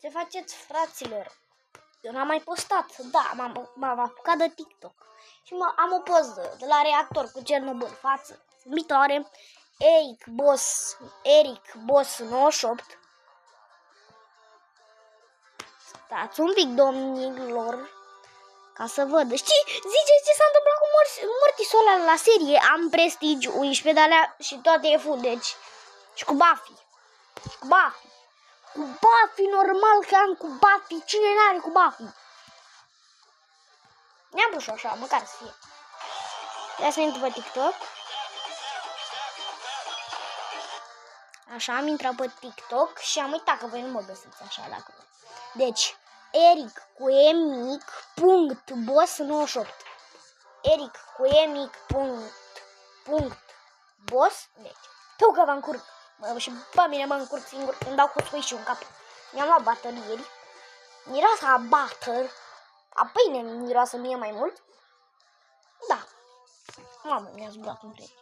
Ce faceți, fraților? Eu n-am mai postat. Da, m-am apucat de TikTok. Și am o poză de la reactor cu Cernobâl. Față viitoare. Eric Boss 98. Stați un pic, domnilor, ca să văd. Ziceți ce s-a întâmplat cu Mortisul ăla la serie? Am Prestige 11 de alea și toate e full, deci. Și cu Buffy. Cu Buffy, normal că am cu Buffy. Cine n-are cu Buffy? Ne-am pus așa, măcar să fie. Ia să intru pe TikTok. Așa, am intrat pe TikTok și am uitat că voi nu mă găsiți așa dacă. Deci, Eric cu e mic, punct, boss 98. Eric cu e mic, punct, boss. Deci, tu că vă încurc. Și pe mine mă încurc singur, îmi dau cu squish-ul în cap. Mi-am luat baterieri. Miroasa a butter. A pâine miroasă mie mai mult. Da. Mamă, mi-a zburat un prieten.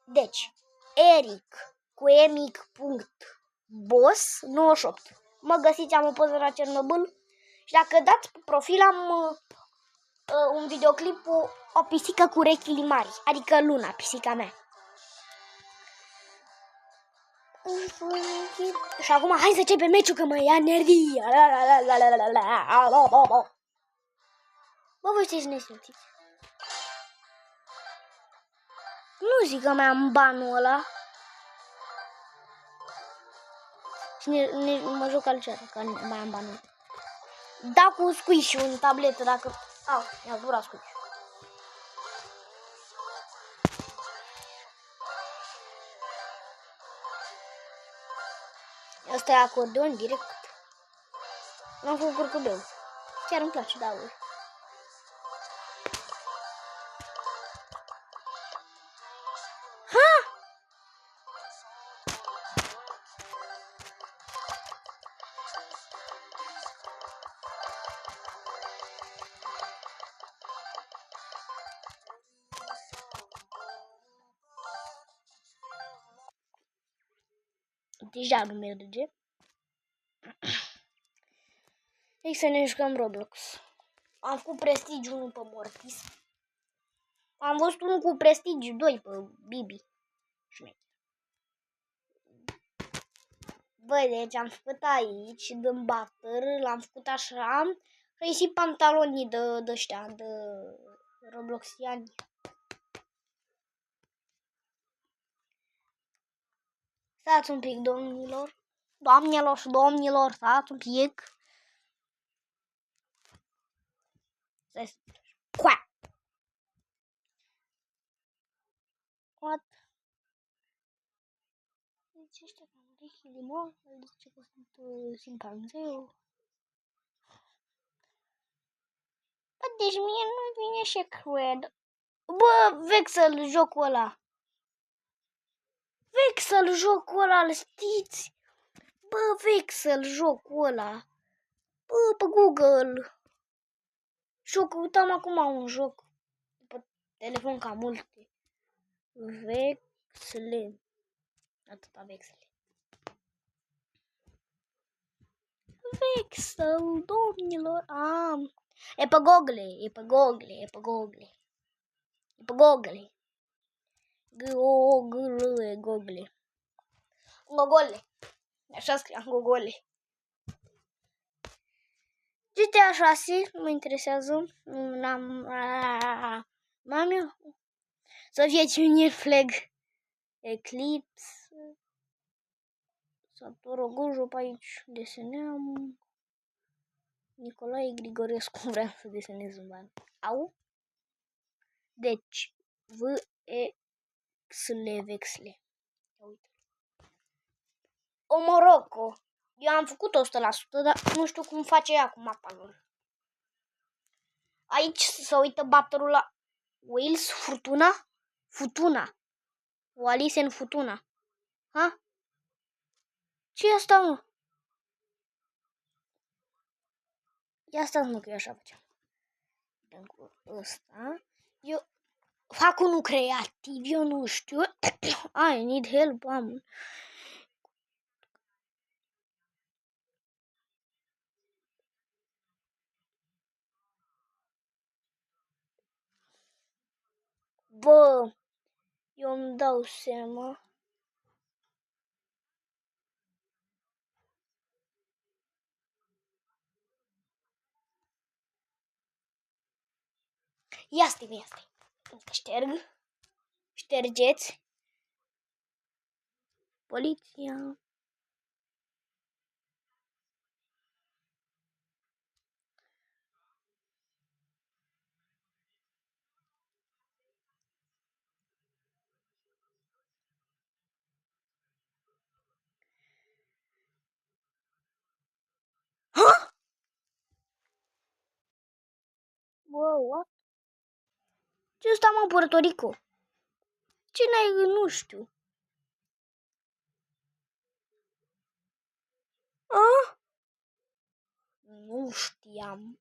Deci, Eric cu e mic, punct, boss 98. Mă găsiți, am o poză la Cernobâl. Și dacă dați pe profil am un videoclip cu o pisică cu urechile mari. Adică Luna, pisica mea. Și acum hai să începem meciul că mă ia nervii. Bă, voi ce ne simțiți? Nu zic că mai am banul ăla. Și mă joc altceva, că mai am banul. Da cu squish-ul în tabletă dacă... Au, mi-a durat squish-ul. Asta e acordeon direct. L-am făcut curcubeu. Chiar îmi place, da, ori. Deja nu merge. Hai să ne jucăm Roblox. Am făcut Prestige 1 pe Mortis. Am văzut unul cu Prestige 2 pe Bibi. Băi, deci am făcut aici, din Butter, l-am făcut așa. Și și pantalonii de ăștia, de Robloxiani. Stați un pic, domnilor. Doamnelor și domnilor, stați un pic. Quack. What? Deci ăștia cu urechile mă, zice că sunt simpanzeu. Bă, deci mie nu vine și cred. Bă, Vexel, jocul ăla. Vexel, jocul ăla, îl știți? Bă, Vexel, jocul ăla. Bă, pe Google. Și eu căutam acum un joc pe telefon ca multe. Vexle. Atâta Vexle. Vexel, domnilor. E pe Google, e pe Google, e pe Google. E pe Google. Google. Google. Așa scriam Google. GTA 6 nu mă interesează. N-am eu. Să fie Junior Flag. Eclipse. Satoru Gojo pe aici deseneam. Nicolae Grigorescu vreau să desenez un ban. Au? Deci, Vexle. Uite. O Morocco. Eu am făcut 100%, dar nu știu cum face ea cu mapa lor. Aici se uită batterul la Wales, Futuna. O Alice în Futuna. Ha? Ce e asta, mă? Ia stați, mă, că eu așa facem. Cu ăsta. Eu fac unul creativ, eu nu știu. I need help, am. Bă, eu îmi dau seama. Ia stai. Șterg. Ștergeți. Poliția. Ha? Wow, ce ăsta, mă, Puerto Rico? Ce n-ai, nu știu. A? Nu știam.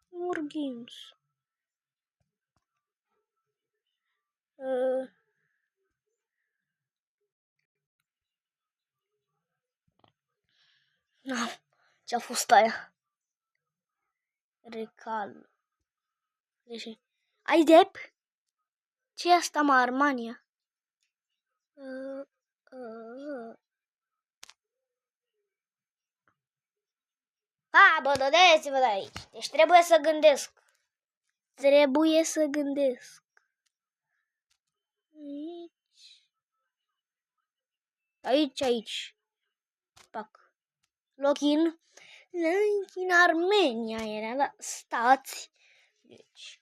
More games. Ce-a fost aia? Recal. Deci, ai dep? Ce e asta, mă, Armania? Bă, dădeți-vă de aici. Deci trebuie să gândesc. Aici. Pac. Login. În Armenia era, da. Stați. Deci.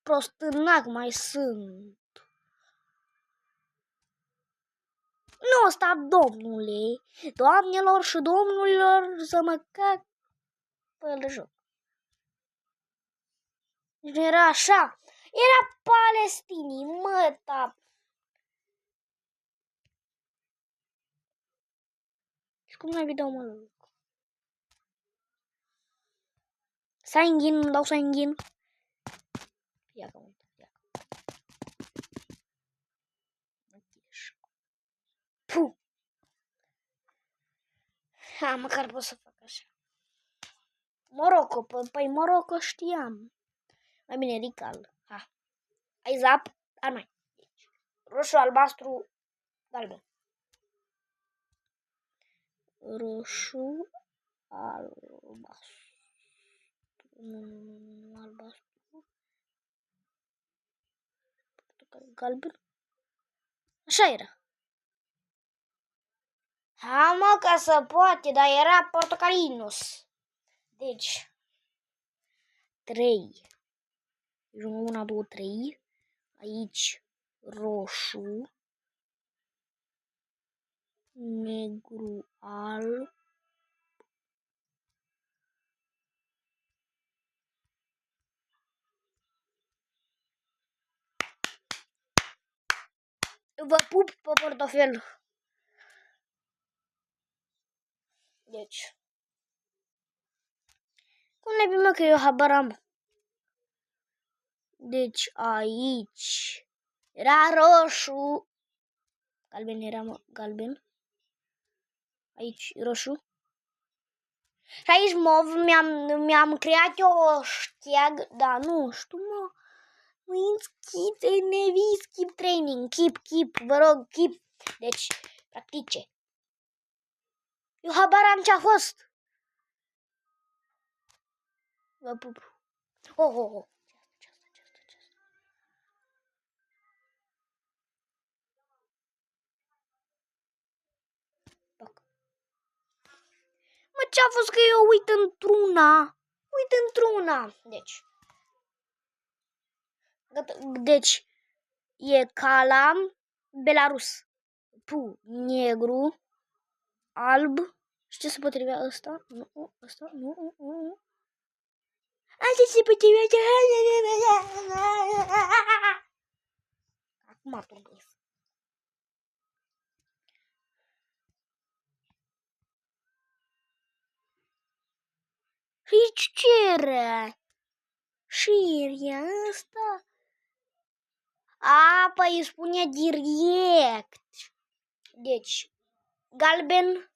Prostânac mai sunt. Nu ăsta, domnule. Doamnelor și domnilor, să mă cac pe joc. Nu era așa. Era palestinii, măta. Și cum n-ai video, mă? Sign-in, îmi dau sign-in. Ia că uite, ia. Puh. Ha, măcar pot să fac așa. Morocco, păi Morocco știam. Mai bine, Rical. Ha. Ai zap? Mai. Roșu, albastru, galben. Roșu, albastru. Nu, albastru. Galben. Așa era. Ha, mă, că se poate, dar era portocalinus. Deci, 3. 1, 2, 3. Aici, roșu, negru, alb. Vă pup pe portofel. Deci, cum ne bine că eu habar am. Deci aici era roșu. Galben era galben. Aici roșu. Și aici mov mi-am creat eu o șteag, dar nu știu, mă. Skip training. Keep, vă rog, keep. Deci, practice. Eu habar am ce-a fost. Vă pup. Oh. Mă, ce-a fost că eu uit într-una. Deci, e calam, Belarus. Negru, alb. Și ce se potrivea ăsta? Nu, ăsta, nu. Asta se potrivea. Acum apurgăs. Și ce era? Și era ăsta? A, păi îi spune direct. Deci, galben.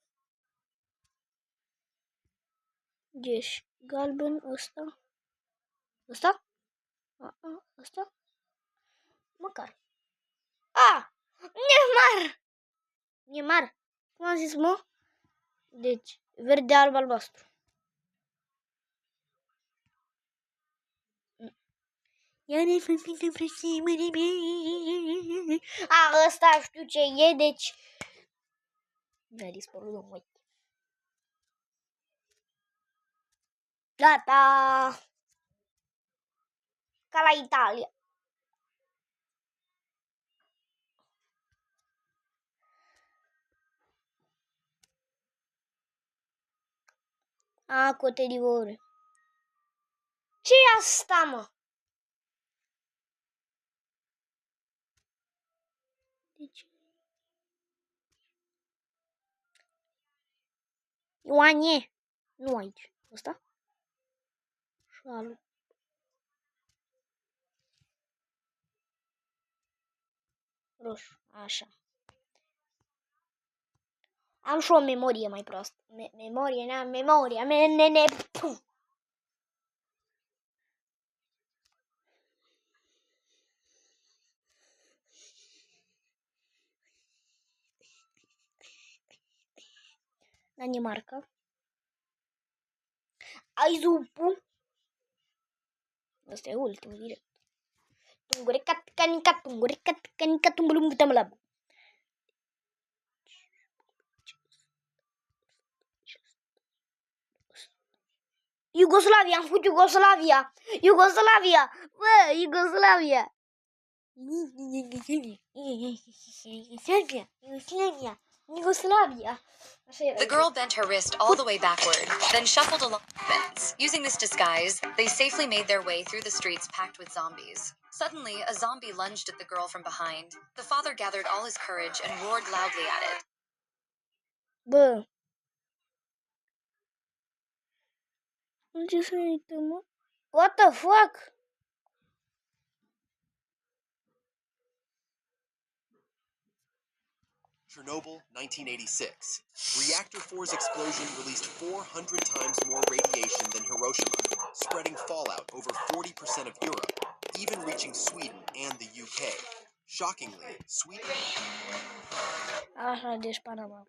Deci, galben ăsta. Ăsta? Ăsta? Măcar. Nemar! Nemar. Cum am zis, mă? Deci, verde, alb, albastru. Ăsta știu ce e, deci... Mi-a dispărut un ochi. Gata! Ca la Italia. Cote d'Ivoire. Ce e asta, mă? Deci... Ioanie. Nu aici. Ăsta? Șalul. Roșu. Așa. Am și o memorie mai proastă. Memorie, n-am memoria. Danimarca. Ai zupul. Ăsta e ultimul direct. Tungurecat, canica, tungurecat, canica, tungulum, Iugoslavia, am făcut Iugoslavia. Iugoslavia. Bă, Iugoslavia. Yugoslavia. The girl bent her wrist all the way backward, then shuffled along the fence. Using this disguise, they safely made their way through the streets packed with zombies. Suddenly, a zombie lunged at the girl from behind. The father gathered all his courage and roared loudly at it. Bă. Ce să uităm, mă? What the fuck? Chernobyl, 1986. Reactor 4's explosion released 400 times more radiation than Hiroshima, spreading fallout over 40% of Europe, even reaching Sweden and the UK. Shockingly, Sweden... Așa, deci Panama.